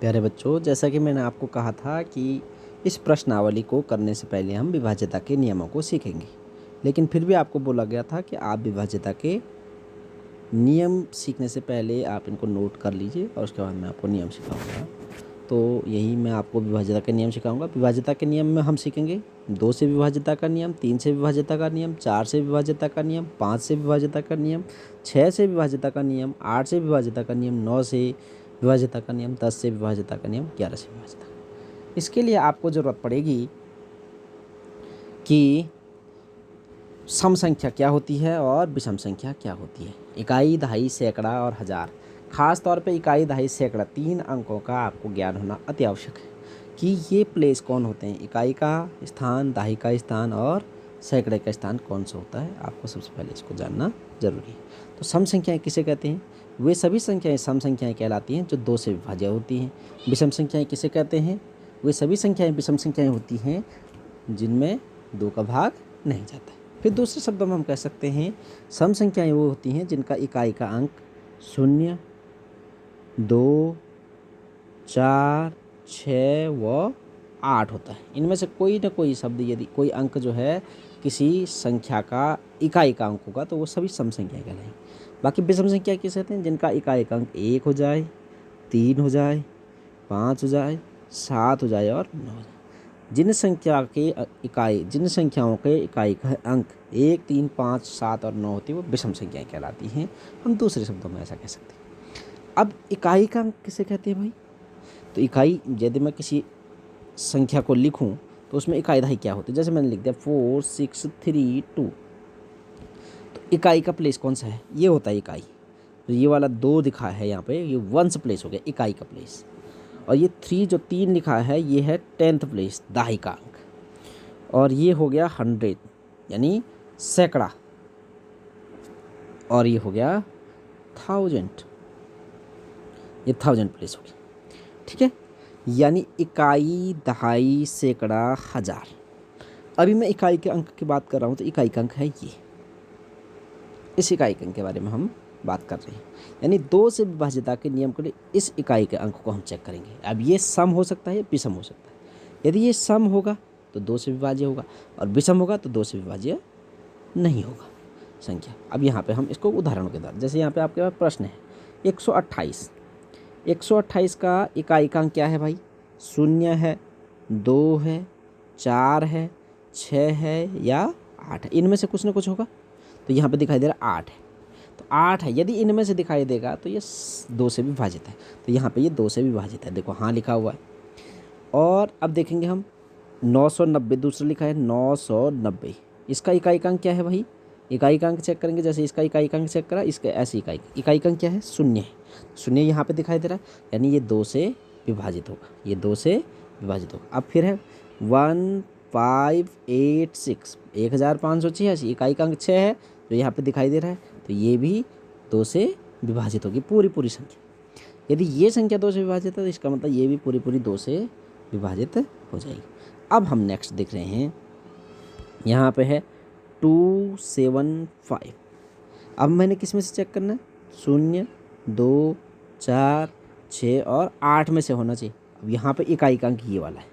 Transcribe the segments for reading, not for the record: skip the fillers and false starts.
प्यारे बच्चों, जैसा कि मैंने आपको कहा था कि इस प्रश्नावली को करने से पहले हम विभाज्यता के नियमों को सीखेंगे, लेकिन फिर भी आपको बोला गया था कि आप विभाज्यता के नियम सीखने से पहले आप इनको नोट कर लीजिए और उसके बाद मैं आपको नियम सिखाऊंगा। तो यही मैं आपको विभाज्यता के नियम सिखाऊंगा। विभाज्यता के नियम में हम सीखेंगे 2 से विभाज्यता का नियम, 3 से विभाज्यता का नियम, 4 से विभाज्यता का नियम, 5 से विभाज्यता का नियम, 6 से विभाज्यता का नियम, 8 से विभाज्यता का नियम, 9 से विभाज्यता का नियम, 10 से विभाज्यता का नियम, 11 से विभाज्यता। इसके लिए आपको ज़रूरत पड़ेगी कि सम संख्या क्या होती है और विषम संख्या क्या होती है। इकाई, दहाई, सैकड़ा और हज़ार। खास तौर पे इकाई, दहाई, सैकड़ा 3 अंकों का आपको ज्ञान होना अति आवश्यक है कि ये प्लेस कौन होते हैं। इकाई का स्थान, दहाई का स्थान और सैकड़े का स्थान कौन सा होता है, आपको सबसे पहले इसको जानना जरूरी है। तो सम संख्याएं किसे कहते हैं? वे सभी संख्याएं सम संख्याएं कहलाती हैं जो 2 से विभाज्य होती हैं। विषम संख्याएं किसे कहते हैं? वे सभी संख्याएं विषम संख्याएं होती हैं जिनमें 2 का भाग नहीं जाता है। फिर दूसरे शब्दों में हम कह सकते हैं सम संख्याएं वो होती हैं जिनका इकाई का अंक 0, 2, 4, 6 व 8 होता है। इनमें से कोई ना कोई शब्द, यदि कोई अंक जो है किसी संख्या का इकाई का अंक होगा तो वो सभी सम संख्याएं कहलाएंगी। बाकी विषम संख्या किसे कहते हैं? जिनका इकाई का अंक 1 हो जाए, 3 हो जाए, 5 हो जाए, 7 हो जाए और 9 हो जाए। जिन संख्याओं के इकाई का अंक 1, 3, 5, 7 और 9 होती है वो विषम संख्याएं कहलाती हैं। हम दूसरे शब्दों में ऐसा कह सकते हैं। अब इकाई का अंक किसे कहते हैं भाई? तो इकाई, यदि मैं किसी संख्या को लिखूं तो उसमें इकाई दहाई क्या होती है? जैसे मैंने लिख दिया 4, 6, 3, 2, तो इकाई का प्लेस कौन सा है? ये होता है इकाई। तो ये वाला 2 दिखा है यहाँ पे, ये 1th प्लेस हो गया इकाई का प्लेस। और ये 3 जो 3 लिखा है ये है 10th प्लेस, दहाई का अंक। और ये हो गया 100 यानी सैकड़ा। और ये हो गया 1000, ये 1000 प्लेस हो गया। ठीक है, यानी इकाई, दहाई, सैकड़ा, हज़ार। अभी मैं इकाई के अंक की बात कर रहा हूँ तो इकाई का अंक है ये। इस इकाई के अंक के बारे में हम बात कर रहे हैं। यानी 2 से विभाज्यता के नियम के लिए इस इकाई के अंक को हम चेक करेंगे। अब ये सम हो सकता है या विषम हो सकता है। यदि ये सम होगा तो 2 से विभाज्य होगा और विषम होगा तो 2 से विभाज्य नहीं होगा संख्या। अब यहाँ पे हम इसको उदाहरणों के द्वारा, जैसे यहाँ पे आपके पास प्रश्न है 128। 128 का इकाई का अंक क्या है भाई? 0 है, 2 है, 4 है, 6 है या 8 है। इनमें से कुछ ना कुछ होगा। तो यहाँ पे दिखाई दे रहा 8 है, तो 8 है। यदि इनमें से दिखाई देगा तो ये 2 से विभाजित है। तो यहाँ पे ये 2 से विभाजित है, देखो हाँ लिखा हुआ है। और अब देखेंगे हम 990, दूसरा लिखा है 990। इसका इकाई का अंक क्या है भाई? इकाई का अंक चेक करेंगे। जैसे इसका इकाई का अंक चेक करा, इसका ऐसे इकाई का अंक क्या है? 0 है। 0 यहाँ पे दिखाई दे रहा है, यानी ये 2 से विभाजित होगा, ये 2 से विभाजित होगा। अब फिर है 1586, 1586, इकाई का अंक 6 है जो यहाँ पे दिखाई दे रहा है, तो ये भी 2 से विभाजित होगी पूरी संख्या। यदि ये संख्या 2 से विभाजित है तो इसका मतलब ये भी पूरी 2 से विभाजित हो जाएगी। अब हम नेक्स्ट देख रहे हैं, यहाँ पे है 275। अब मैंने किस में से चेक करना है? 0, 2, 4, 6 और 8 में से होना चाहिए। अब यहाँ पे इकाई का अंक ये वाला है।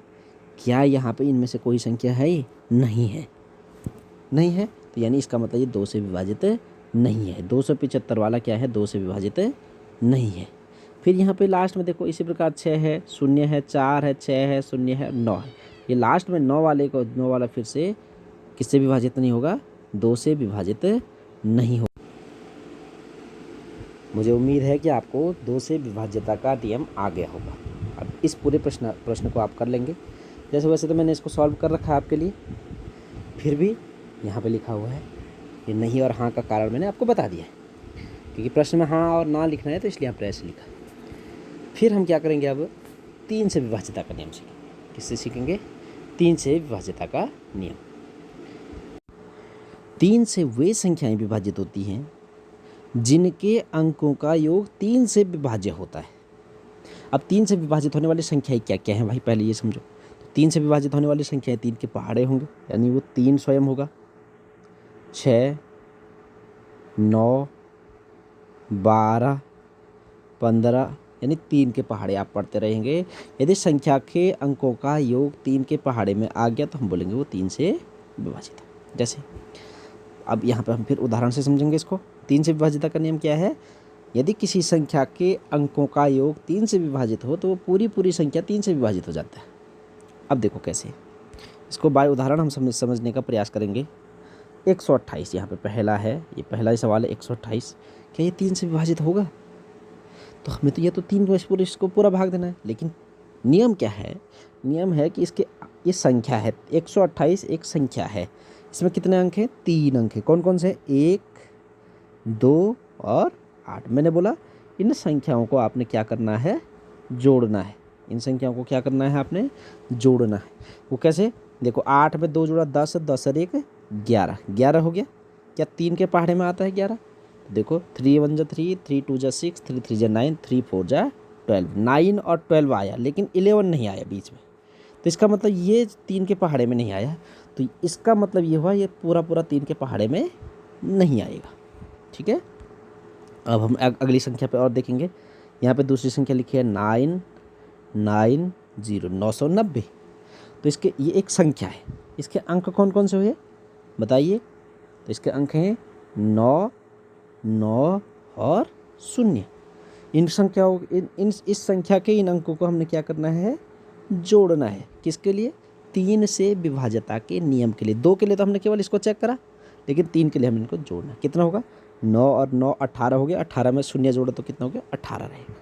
क्या यहाँ पे इनमें से कोई संख्या है? ये नहीं है, नहीं है। तो यानी इसका मतलब ये 2 से विभाजित नहीं है। 275 वाला क्या है? 2 से विभाजित नहीं है। फिर यहाँ पे लास्ट में देखो इसी प्रकार 6 है, 0 है, 4 है, 6 है, 0 है, 9 है। ये लास्ट में 9 वाला फिर से किससे विभाजित नहीं होगा? 2 से विभाजित नहीं होगा। मुझे उम्मीद है कि आपको 2 से विभाज्यता का नियम आ गया होगा। अब इस पूरे प्रश्न को आप कर लेंगे। जैसे वैसे तो मैंने इसको सॉल्व कर रखा है आपके लिए, फिर भी यहाँ पे लिखा हुआ है ये नहीं और हाँ का कारण मैंने आपको बता दिया है, क्योंकि प्रश्न में हाँ और ना लिखना है तो इसलिए आपने ऐसे लिखा। फिर हम क्या करेंगे? अब 3 से विभाज्यता का नियम सीखेंगे। किससे सीखेंगे? 3 से विभाज्यता का नियम। 3 से वे संख्याएं विभाजित होती हैं जिनके अंकों का योग 3 से विभाज्य होता है। अब 3 से विभाजित होने वाली संख्याएं क्या क्या हैं भाई? पहले ये समझो। 3 से विभाजित होने वाली संख्याएं 3 के पहाड़े होंगे, यानी वो 3 स्वयं होगा। 6, 9, 12, 15 यानी 3 के पहाड़े आप पढ़ते रहेंगे। यदि संख्या के अंकों का योग 3 के पहाड़े में आ गया तो हम बोलेंगे वो 3 से विभाजित है। जैसे अब यहाँ पे हम फिर उदाहरण से समझेंगे इसको। 3 से विभाजित का नियम क्या है? यदि किसी संख्या के अंकों का योग 3 से विभाजित हो तो वो पूरी संख्या 3 से विभाजित हो जाता है। अब देखो कैसे, इसको बाय उदाहरण हम समझने का प्रयास करेंगे। 128 यहाँ पे पहला है, ये पहला ही सवाल है 128। क्या ये 3 से विभाजित होगा? तो हमें तो ये तो 3 को इसको पूरा भाग देना है। लेकिन नियम क्या है? नियम है कि इसके ये संख्या है 128 एक संख्या है, इसमें कितने अंक हैं? 3 अंक हैं। कौन कौन से? 1, 2 और 8। मैंने बोला इन संख्याओं को आपने क्या करना है? जोड़ना है। इन संख्याओं को क्या करना है? आपने जोड़ना है। वो कैसे? देखो 8 में 2 जोड़ा 10, 10 और 1 11, 11 हो गया। क्या 3 के पहाड़े में आता है 11? देखो 3 1 जा 3, 3 2 जा 6, 3 3 जा 9, 3 4 जा 12। 9 और 12 आया लेकिन 11 नहीं आया बीच में, तो इसका मतलब ये 3 के पहाड़े में नहीं आया। तो इसका मतलब ये हुआ ये पूरा 3 के पहाड़े में नहीं आएगा। ठीक है, अब हम अगली संख्या पे और देखेंगे। यहाँ पे दूसरी संख्या लिखी है 990, 990। तो इसके ये एक संख्या है, इसके अंक कौन कौन से हुए बताइए? तो इसके अंक हैं 9, 9 और 0। इन संख्याओं इस संख्या के इन अंकों को हमने क्या करना है? जोड़ना है। किसके लिए? 3 से विभाज्यता के नियम के लिए। 2 के लिए तो हमने केवल इसको चेक करा, लेकिन 3 के लिए हमने इनको जोड़ना है। कितना होगा? 9 और 9 18 हो गया। 18 में 0 जोड़ो तो कितना हो गया? 18 रहेगा।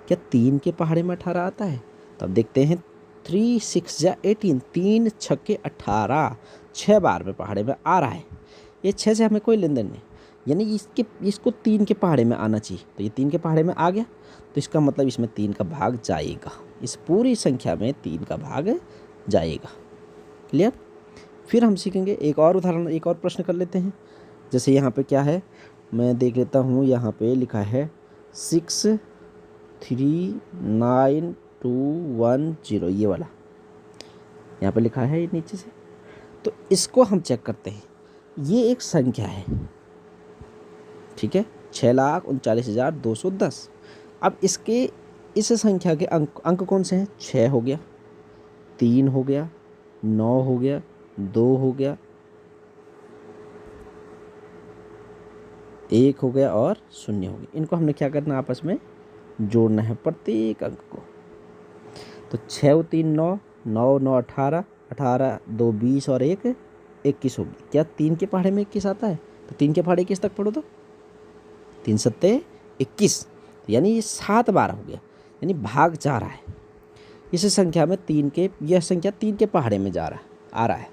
क्या 3 के पहाड़े में 18 आता है? तो अब देखते हैं। 3 6 जा 18, 3 छक्के 18, 6 बार में पहाड़े में आ रहा है। ये 6 से हमें कोई लेन देन नहीं, यानी इसको 3 के पहाड़े में आना चाहिए। तो ये 3 के पहाड़े में आ गया, तो इसका मतलब इसमें 3 का भाग जाएगा। इस पूरी संख्या में 3 का भाग जाएगा। क्लियर? फिर हम सीखेंगे एक और उदाहरण, एक और प्रश्न कर लेते हैं। जैसे यहाँ पे क्या है, मैं देख लेता हूँ। यहाँ पे लिखा है 6 3 9 2 1 0, ये वाला यहाँ पे लिखा है नीचे से। तो इसको हम चेक करते हैं। ये एक संख्या है, ठीक है, 6,39,210। अब इस संख्या के अंक कौन से हैं? 6 हो गया, 3 हो गया, 9 हो गया, 2 हो गया, 1 हो गया और 0 हो गया। इनको हमने क्या करना है? आपस में जोड़ना है प्रत्येक अंक को। तो 6 3 9, 9 9 18, 18 2 20 और 1 21 होगी। क्या 3 के पहाड़े में 21 आता है? तो 3 के पहाड़े 21 तक पढ़ो तो 3 सत्ते 21, यानी ये 7 बार हो गया, यानी भाग जा रहा है। इस संख्या में यह संख्या 3 के पहाड़े में आ रहा है।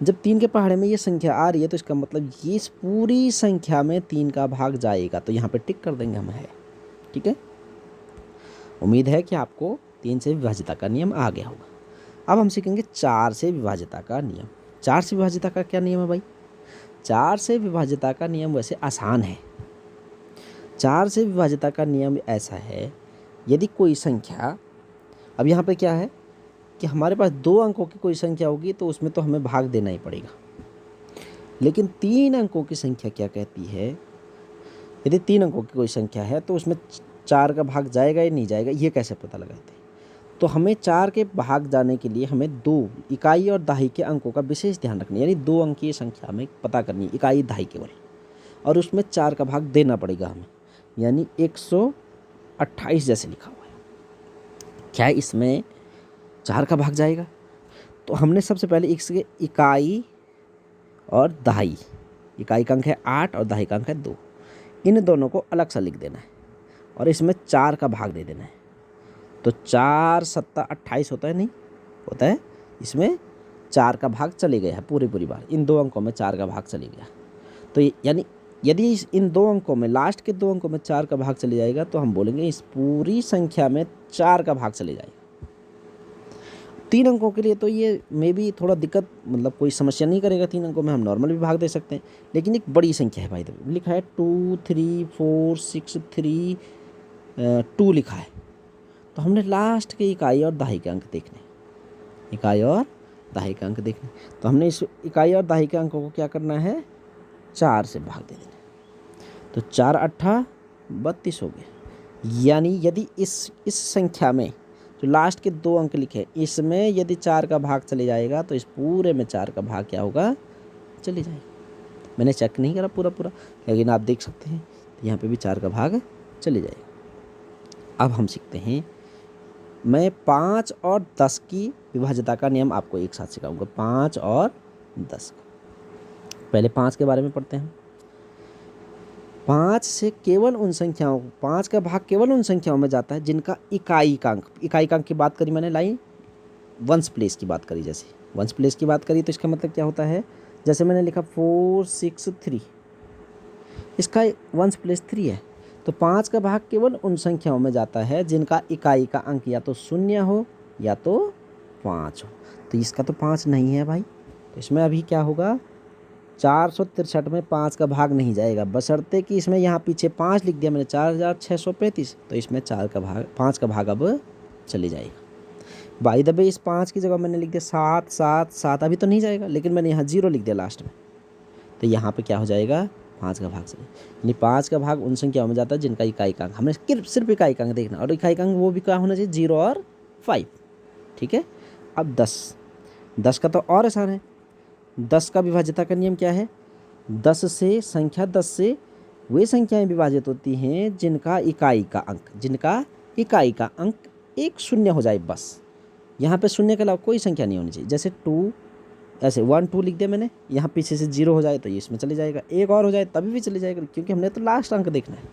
जब 3 के पहाड़े में ये संख्या आ रही है तो इसका मतलब ये इस पूरी संख्या में 3 का भाग जाएगा। तो यहाँ पे टिक कर देंगे हम है। ठीक है, उम्मीद है कि आपको 3 से विभाज्यता का नियम आ गया होगा। अब हम सीखेंगे 4 से विभाज्यता का नियम। 4 से विभाज्यता का क्या नियम है भाई? 4 से विभाज्यता का नियम वैसे आसान है। 4 से विभाज्यता का नियम ऐसा है, यदि कोई संख्या, अब यहाँ पे क्या है कि हमारे पास 2 अंकों की कोई संख्या होगी तो उसमें तो हमें भाग देना ही पड़ेगा। लेकिन 3 अंकों की संख्या क्या कहती है? यदि 3 अंकों की कोई संख्या है तो उसमें 4 का भाग जाएगा या नहीं जाएगा, ये कैसे पता लगाते हैं? तो हमें 4 के भाग जाने के लिए हमें 2 इकाई और दहाई के अंकों का विशेष ध्यान रखना है। यानी 2 अंकीय संख्या में पता करनी है, इकाई दहाई केवल, और उसमें 4 का भाग देना पड़ेगा हमें। यानी 128 जैसे लिखा हुआ है, क्या इसमें 4 का भाग जाएगा? तो हमने सबसे पहले इसके इकाई और दहाई, इकाई का अंक है 8 और दहाई का अंक है 2, इन दोनों को अलग सा लिख देना है और इसमें 4 का भाग दे देना है। तो 4 7 28 होता है, नहीं होता है, इसमें 4 का भाग चले गया है पूरी बार। इन 2 अंकों में 4 का भाग चले गया। तो यानी यदि इन 2 अंकों में, लास्ट के 2 अंकों में 4 का भाग चले जाएगा तो हम बोलेंगे इस पूरी संख्या में 4 का भाग चले जाएगा। 3 अंकों के लिए तो ये मे भी थोड़ा दिक्कत, मतलब कोई समस्या नहीं करेगा। 3 अंकों में हम नॉर्मल भी भाग दे सकते हैं, लेकिन एक बड़ी संख्या है भाई, लिखा है 2 3 4 6 3 2 लिखा है। तो हमने लास्ट के इकाई और दहाई के अंक देखने, इकाई और दहाई के अंक देखने। तो हमने इस इकाई और दहाई के अंकों को क्या करना है? 4 से भाग दे देना। तो 4 8 32 हो गया, यानी यदि इस संख्या में जो लास्ट के 2 अंक लिखे हैं, इसमें यदि 4 का भाग चले जाएगा तो इस पूरे में 4 का भाग क्या होगा, चले जाएगा। मैंने चेक नहीं करा पूरा, लेकिन आप देख सकते हैं तो यहाँ पे भी 4 का भाग चले जाएगा। अब हम सीखते हैं, मैं 5 और 10 की विभाज्यता का नियम आपको एक साथ सिखाऊंगा। 5 और 10। पहले 5 के बारे में पढ़ते हैं। 5 से केवल उन संख्याओं, 5 का भाग केवल उन संख्याओं में जाता है जिनका इकाई का अंक की बात करी मैंने, लाइन वंस प्लेस की बात करी। जैसे वंस प्लेस की बात करी तो इसका मतलब क्या होता है, जैसे मैंने लिखा 4 6 3, इसका वंस प्लेस 3 है। तो 5 का भाग केवल उन संख्याओं में जाता है जिनका इकाई का अंक या तो 0 हो या तो 5 हो। तो इसका तो 5 नहीं है भाई, तो इसमें अभी क्या होगा, 463 में 5 का भाग नहीं जाएगा, बशर्ते कि इसमें यहाँ पीछे 5 लिख दिया मैंने, 4635, तो इसमें 5 का भाग अब चले जाएगा। बाई द वे इस 5 की जगह मैंने लिख दिया 7 7 7, अभी तो नहीं जाएगा, लेकिन मैंने यहाँ 0 लिख दिया लास्ट में, तो यहाँ पे क्या हो जाएगा, 5 का भाग चले। यानी 5 का भाग उन संख्याओं में जाता है जिनका इकाई का अंक, हमने सिर्फ इकाई का अंक देखना, और इकाई का अंक वो भी क्या होना चाहिए, 0 और 5। ठीक है। अब 10 का तो और आसान है। 10 का विभाज्यता का नियम क्या है, 10 से वे संख्याएं विभाजित होती हैं जिनका इकाई का अंक एक शून्य हो जाए बस। यहाँ पे शून्य के अलावा कोई संख्या नहीं होनी चाहिए। जैसे 2, ऐसे 1 2 लिख दिया मैंने, यहाँ पीछे से 0 हो जाए तो ये इसमें चले जाएगा, एक और हो जाए तभी भी चले जाएगा, क्योंकि हमने तो लास्ट अंक देखना है।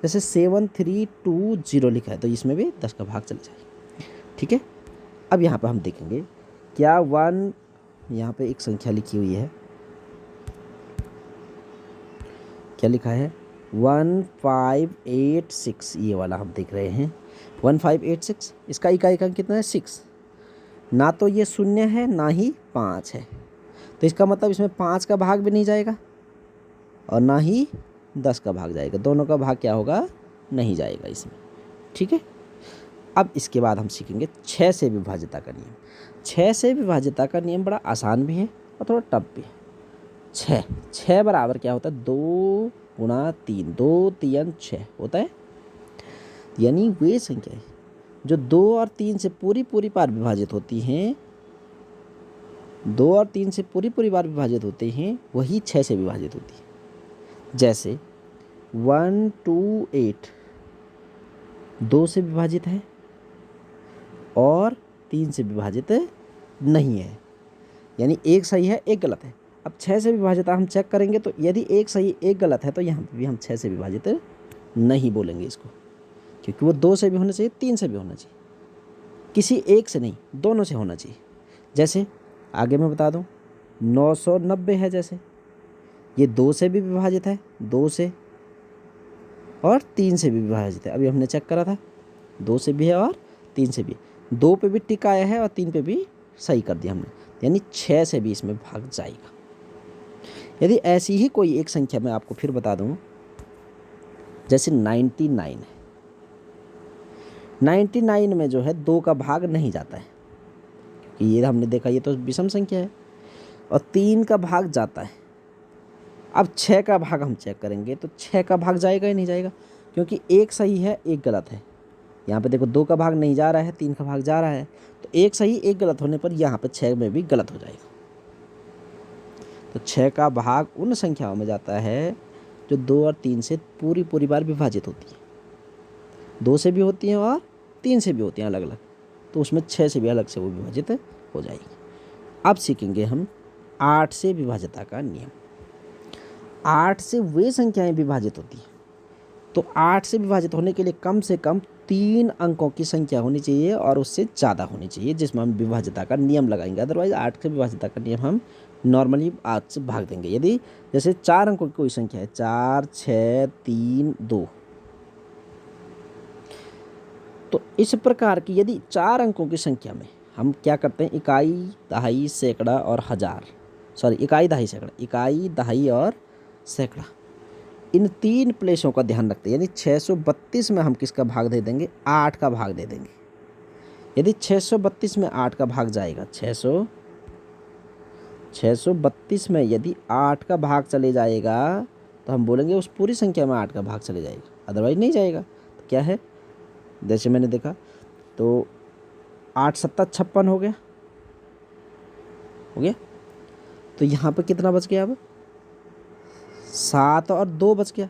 जैसे 7 3 2 0 लिखा है तो इसमें भी 10 का भाग चले जाएगा। ठीक है। अब यहाँ पर हम देखेंगे क्या 1, यहाँ पे एक संख्या लिखी हुई है, क्या लिखा है, 1586, ये वाला हम देख रहे हैं 1586। इसका इकाई का अंक कितना है, 6। ना तो ये 0 है ना ही 5 है, तो इसका मतलब इसमें 5 का भाग भी नहीं जाएगा और ना ही 10 का भाग जाएगा, दोनों का भाग क्या होगा, नहीं जाएगा इसमें। ठीक है। अब इसके बाद हम सीखेंगे 6 से विभाज्यता का नियम। 6 से विभाज्यता का नियम बड़ा आसान भी है और थोड़ा टफ भी है। 6 बराबर क्या होता है, 2 गुणा 3, 2 3 6 होता है। यानी वे संख्याएं जो 2 और 3 से पूरी बार विभाजित होती हैं, 2 और 3 से पूरी बार विभाजित होते हैं, वही 6 से विभाजित होती है। जैसे 128 2 से विभाजित है और 3 से विभाजित नहीं है, यानी एक सही है एक गलत है। अब 6 से विभाजित हम चेक करेंगे तो यदि एक सही एक गलत है तो यहाँ पे भी हम 6 से विभाजित नहीं बोलेंगे इसको, क्योंकि वो 2 से भी होना चाहिए 3 से भी होना चाहिए, किसी एक से नहीं, दोनों से होना चाहिए। जैसे आगे मैं बता दूं 990 है, जैसे ये 2 से भी विभाजित है, 2 से और 3 से भी विभाजित है। अभी हमने चेक करा था 2 से भी है और 3 से भी, 2 पे भी टिक आया है और 3 पे भी सही कर दिया हमने, यानी 6 से भी इसमें भाग जाएगा। यदि ऐसी ही कोई एक संख्या मैं आपको फिर बता दूं, जैसे 99 है, 99 में जो है 2 का भाग नहीं जाता है, क्योंकि ये हमने देखा ये तो विषम संख्या है, और 3 का भाग जाता है। अब 6 का भाग हम चेक करेंगे तो 6 का भाग जाएगा ही नहीं जाएगा, क्योंकि एक सही है एक गलत है। यहाँ पे देखो 2 का भाग नहीं जा रहा है, 3 का भाग जा रहा है, तो एक सही एक गलत होने पर यहाँ पे 6 में भी गलत हो जाएगा। तो 6 का भाग उन संख्याओं में जाता है जो 2 और 3 से पूरी बार विभाजित होती है, 2 से भी होती हैं और 3 से भी होती हैं अलग अलग, तो उसमें 6 से भी अलग से वो विभाजित हो जाएगी। अब सीखेंगे हम 8 से विभाज्यता का नियम। 8 से वे संख्याएं विभाजित होती हैं, तो 8 से विभाजित होने के लिए कम से कम 3 अंकों की संख्या होनी चाहिए और उससे ज़्यादा होनी चाहिए, जिसमें हम विभाज्यता का नियम लगाएंगे। अदरवाइज 8 से विभाज्यता का नियम हम नॉर्मली 8 से भाग देंगे। यदि जैसे 4 अंकों की कोई संख्या है, 4 6 3 2, तो इस प्रकार की यदि 4 अंकों की संख्या में हम क्या करते हैं, इकाई दहाई सैकड़ा और हज़ार, इकाई दहाई सैकड़ा, इकाई दहाई और सैकड़ा, इन 3 प्लेसों का ध्यान रखते हैं। यानी 632 में हम किसका भाग दे देंगे, 8 का भाग दे देंगे। यदि 632 में 8 का भाग जाएगा, 632 में यदि 8 का भाग चले जाएगा तो हम बोलेंगे उस पूरी संख्या में 8 का भाग चले जाएगा, अदरवाइज नहीं जाएगा। तो क्या है, जैसे मैंने देखा तो 8 सत्ता 56 हो गया, हो गया। तो यहाँ पे कितना बच गया अब, 7 और 2 बच गया,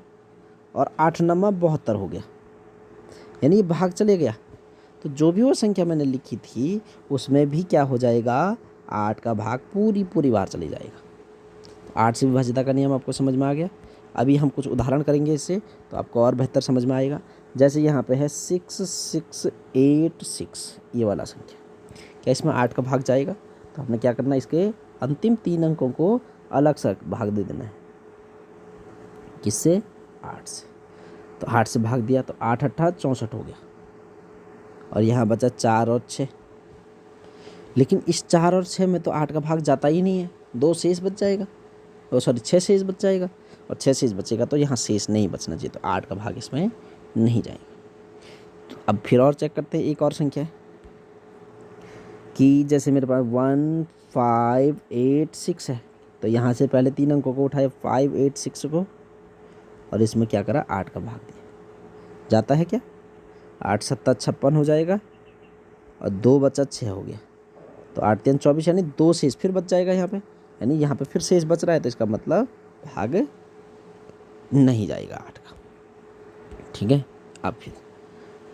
और 8 नमा 72 हो गया, यानी ये भाग चले गया। तो जो भी वो संख्या मैंने लिखी थी उसमें भी क्या हो जाएगा, 8 का भाग पूरी पूरी बाहर चले जाएगा। तो 8 से विभाज्यता का नियम आपको समझ में आ गया। अभी हम कुछ उदाहरण करेंगे इससे, तो आपको और बेहतर समझ में आएगा। जैसे यहाँ पे है 6686, ये वाला संख्या, क्या इसमें 8 का भाग जाएगा? तो हमने क्या करना है, इसके अंतिम 3 अंकों को अलग से भाग दे देना है। किससे? 8 से। तो 8 से भाग दिया तो 8 8 64 हो गया, और यहाँ बचा 4 और 6। लेकिन इस 4 और 6 में तो 8 का भाग जाता ही नहीं है, 2 शेष बच जाएगा, सॉरी 6 शेष बच जाएगा, और 6 शेष बचेगा तो यहाँ शेष नहीं बचना चाहिए, तो 8 का भाग इसमें नहीं जाएगा। तो अब फिर और चेक करते हैं, एक और संख्या है कि जैसे मेरे पास 1586 है, तो यहाँ से पहले 3 अंकों को उठाए 586 को, और इसमें क्या करा, 8 का भाग दिया। जाता है क्या? 8 सत्ता 56 हो जाएगा, और 2 बचा 6 हो गया, तो 8 3 24, यानी 2 शेष फिर बच जाएगा यहाँ पे, यानी यहाँ पे फिर शेष बच रहा है, तो इसका मतलब भाग नहीं जाएगा 8 का। ठीक है। अब फिर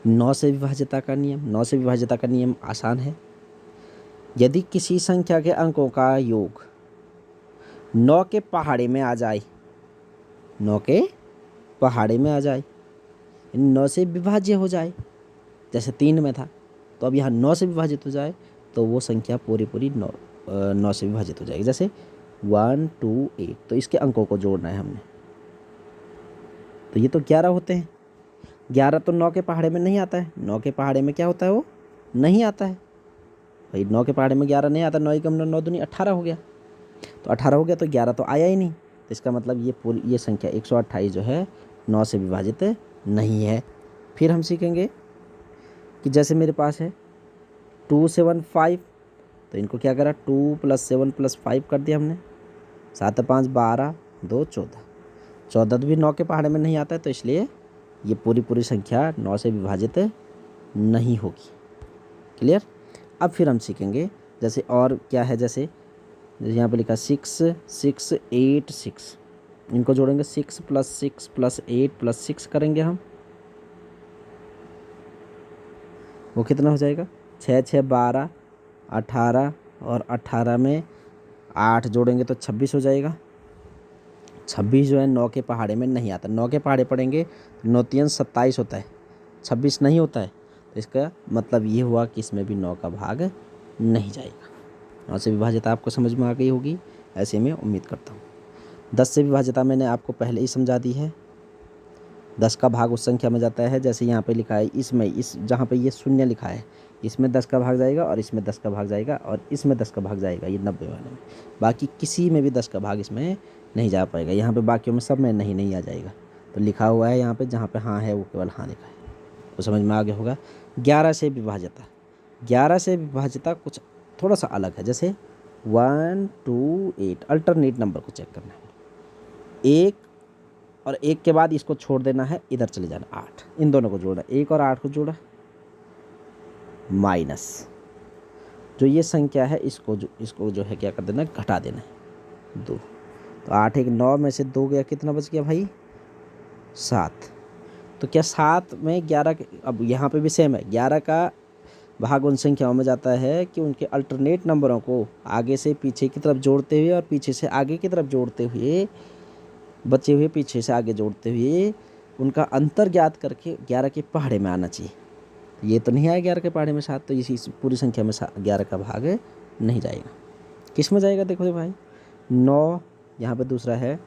9 से विभाज्यता का नियम। 9 से विभाज्यता का नियम आसान है। यदि किसी संख्या के अंकों का योग 9 के पहाड़े में आ जाए, 9 के पहाड़े में आ जाए, 9 से विभाज्य हो जाए, जैसे 3 में था, तो अब यहाँ 9 से विभाजित हो जाए, तो वो संख्या पूरी पूरी 9 से विभाजित हो जाएगी। जैसे 1 2 8, तो इसके अंकों को जोड़ना है हमने, तो ये तो 11 होते हैं। 11 तो 9 के पहाड़े में नहीं आता है, 9 के पहाड़े में क्या होता है, वो नहीं आता है भाई। 9 के पहाड़े में 11 नहीं आता, 9 कम 9 दूनी 18 हो गया, तो 18 हो गया, तो 11 तो आया ही नहीं, तो इसका मतलब ये संख्या 128 जो है 9 से विभाजित नहीं है। फिर हम सीखेंगे कि जैसे मेरे पास है 2 7 5, तो इनको क्या करा, 2 + 7 + 5 कर दिया हमने, 7 5 12 2 14। 14 तो भी 9 के पहाड़े में नहीं आता है, तो इसलिए ये पूरी पूरी संख्या 9 से विभाजित नहीं होगी। क्लियर। अब फिर हम सीखेंगे जैसे और क्या है, जैसे यहाँ पे लिखा 6 6 8 6, इनको जोड़ेंगे 6 + 6 + 8 + 6 करेंगे हम, वो कितना हो जाएगा, 6 6 12 18, और 18 में 8 जोड़ेंगे तो 26 हो जाएगा। 26 जो है 9 के पहाड़े में नहीं आता, 9 के पहाड़े पड़ेंगे तो 9 3 27 होता है, 26 नहीं होता है, तो इसका मतलब ये हुआ कि इसमें भी 9 का भाग नहीं जाएगा। 9 से विभाज्यता आपको समझ में आ गई होगी, ऐसे मैं उम्मीद करता हूँ। 10 से विभाज्यता मैंने आपको पहले ही समझा दी है। 10 का भाग उस संख्या में जाता है, जैसे यहाँ पे लिखा है, इसमें इस जहाँ पे ये शून्य लिखा है, इसमें 10 का भाग जाएगा, और इसमें 10 का भाग जाएगा, और इसमें 10 का भाग जाएगा, ये 90 वाले में। बाकी किसी में भी 10 का भाग इसमें नहीं जा पाएगा। यहाँ पे बाकियों में सब में नहीं आ जाएगा, तो लिखा हुआ है यहाँ पे, जहाँ पे हाँ है वो केवल हाँ लिखा है, वो समझ में आ गया होगा। 11 से विभाज्यता। 11 से विभाज्यता कुछ थोड़ा सा अलग है, जैसे 1 2 8, अल्टरनेट नंबर को चेक करना है, 1 और 1 के बाद इसको छोड़ देना है, इधर चले जाना 8, इन दोनों को जोड़ा, 1 और 8 को जोड़ा, माइनस जो ये संख्या है इसको जो है क्या कर देना, घटा देना है 2। तो 8 1 9 में से 2 गया, कितना बच गया भाई, 7। तो क्या 7 में 11, अब यहाँ पे भी सेम है, 11 का भाग उन संख्याओं में जाता है कि उनके अल्टरनेट नंबरों को आगे से पीछे की तरफ जोड़ते हुए और पीछे से आगे की तरफ जोड़ते हुए, बचे हुए पीछे से आगे जोड़ते हुए उनका अंतर ज्ञात करके 11 के पहाड़े में आना चाहिए। ये तो नहीं आया 11 के पहाड़े में 7, तो इसी पूरी संख्या में 11 का भाग नहीं जाएगा। किस में जाएगा, देखो भाई 9, यहाँ पे दूसरा है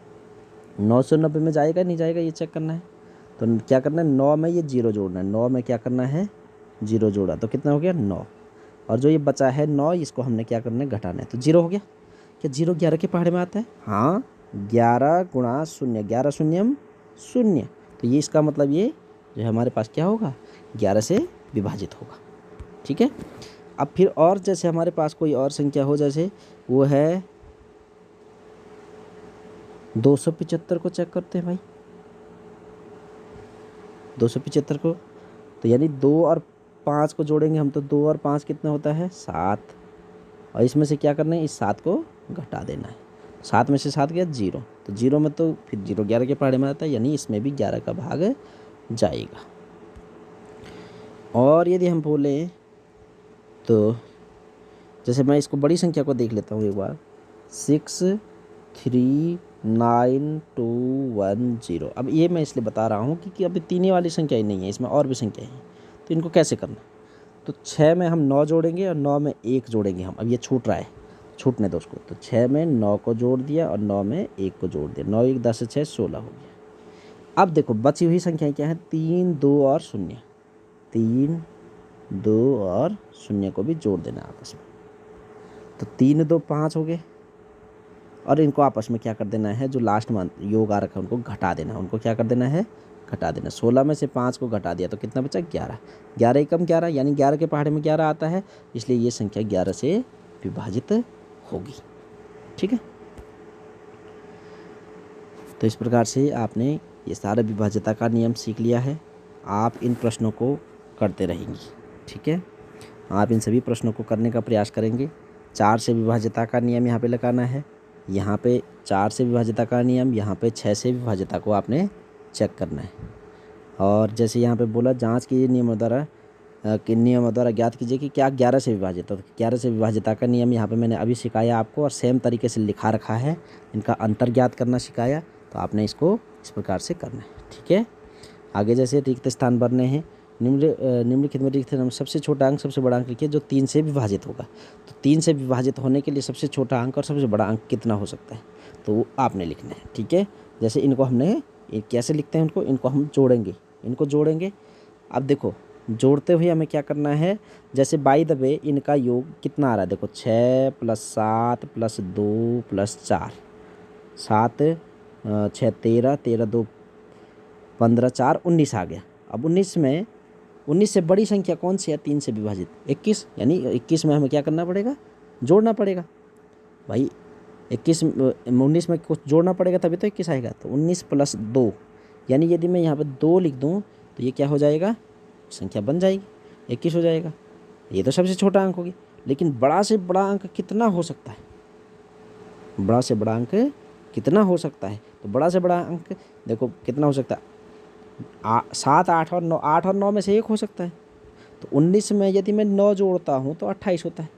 990 में जाएगा नहीं जाएगा, ये चेक करना है। तो क्या करना है, 9 में ये 0 जोड़ना है, 9 में क्या करना है, 0 जोड़ा, तो कितना हो गया 9, और जो ये बचा है 9, इसको हमने क्या करना है, घटाना है, तो 0 हो गया। क्या 0 11 के पहाड़े में आता है, हाँ, 11 × 0, 11 शून्यम 0, तो ये इसका मतलब ये जो है हमारे पास क्या होगा, 11 से विभाजित होगा। ठीक है। अब फिर और जैसे हमारे पास कोई और संख्या हो, जैसे वो है 275 को चेक करते हैं भाई। 275 को तो यानी 2 और 5 को जोड़ेंगे हम तो 2 और 5 कितना होता है 7, और इसमें से क्या करना है इस 7 को घटा देना है। 7 में से 7 गया 0, तो 0 में तो फिर 0 11 के पहाड़े में आता है, यानी इसमें भी 11 का भाग जाएगा। और यदि हम बोले तो जैसे मैं इसको बड़ी संख्या को देख लेता हूँ एक बार, 6 3 9 2 1 0। अब ये मैं इसलिए बता रहा हूँ कि अभी तीन वाली संख्या ही नहीं है, इसमें और भी संख्या है, तो इनको कैसे करना। तो 6 में हम 9 जोड़ेंगे और 9 में 1 जोड़ेंगे हम। अब ये छूट रहा है, छूटने दो उसको। तो 6 में 9 को जोड़ दिया और 9 में 1 को जोड़ दिया, 9 1 10 6 16 हो गया। अब देखो बची हुई संख्याएं क्या है, 3 2 और 0, 3 2 और 0 को भी जोड़ देना आपस में। तो 3 2 5 हो गए, और इनको आपस में क्या कर देना है, जो लास्ट में योग आ रखा है उनको घटा देना। उनको क्या कर देना है, घटा देना। 16 में से 5 को घटा दिया तो कितना बचा 11, 11 कम 11, यानी 11 के पहाड़े में 11 आता है, इसलिए ये संख्या 11 से विभाजित होगी। ठीक है, तो इस प्रकार से आपने ये सारा विभाज्यता का नियम सीख लिया है। आप इन प्रश्नों को करते रहेंगे। ठीक है, आप इन सभी प्रश्नों को करने का प्रयास करेंगे। 4 से विभाज्यता का नियम यहाँ पे लगाना है, यहाँ पे 4 से विभाज्यता का नियम, यहाँ पे 6 से विभाज्यता को आपने चेक करना है। और जैसे यहाँ पे बोला जांच कीजिए नियमों द्वारा ज्ञात कीजिए कि क्या 11 से विभाजित है। तो 11 से विभाज्यता का नियम यहाँ पे मैंने अभी सिखाया आपको, और सेम तरीके से लिखा रखा है, इनका अंतर ज्ञात करना सिखाया। तो आपने इसको इस प्रकार से करना है। ठीक है, आगे जैसे रिक्त स्थान भरने हैं, निम्नलिखित में रिक्त स्थान सबसे छोटा अंक सबसे बड़ा अंक लिखिए जो 3 से विभाजित होगा। तो 3 से विभाजित होने के लिए सबसे छोटा अंक और सबसे बड़ा अंक कितना हो सकता है, तो वो आपने लिखना है। ठीक है, जैसे इनको हमने कैसे लिखते हैं, इनको हम जोड़ेंगे। अब देखो जोड़ते हुए हमें क्या करना है, जैसे बाय द वे इनका योग कितना आ रहा है, देखो 6 + 7 + 2 + 4, 7 6 13, 13 2 15, 4 19 आ गया। अब 19 से बड़ी संख्या कौन सी है 3 से विभाजित, 21, यानी 21 में हमें क्या करना पड़ेगा, जोड़ना पड़ेगा भाई। 19 में कुछ जोड़ना पड़ेगा तभी तो 21 आएगा। तो 19 + 2, यानी यदि मैं यहाँ पे 2 लिख दूँ तो ये क्या हो जाएगा, संख्या बन जाएगी, 21 हो जाएगा। ये तो सबसे छोटा अंक होगी, लेकिन बड़ा से बड़ा अंक कितना हो सकता है, बड़ा से बड़ा अंक कितना हो सकता है। तो बड़ा से बड़ा अंक देखो कितना हो सकता है, 7 8 और 9, 8 और 9 में से एक हो सकता है। तो 19 में यदि मैं 9 जोड़ता हूँ तो 28 होता है।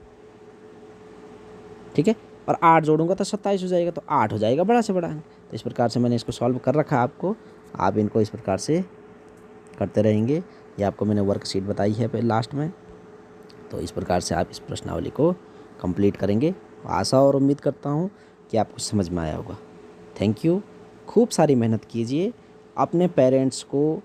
ठीक है, और 8 जोड़ूंगा तो 27 हो जाएगा, तो 8 हो जाएगा बड़ा से बड़ा अंक। तो इस प्रकार से मैंने इसको सॉल्व कर रखा है आपको, आप इनको इस प्रकार से करते रहेंगे। ये आपको मैंने वर्कशीट बताई है लास्ट में, तो इस प्रकार से आप इस प्रश्नावली को कंप्लीट करेंगे। आशा और उम्मीद करता हूँ कि आपको समझ में आया होगा। Thank you. खूब सारी मेहनत कीजिए, अपने पेरेंट्स को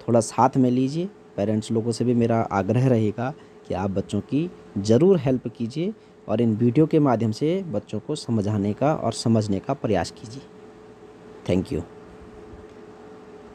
थोड़ा साथ में लीजिए। पेरेंट्स लोगों से भी मेरा आग्रह रहेगा कि आप बच्चों की ज़रूर हेल्प कीजिए और इन वीडियो के माध्यम से बच्चों को समझाने का और समझने का प्रयास कीजिए। Thank you.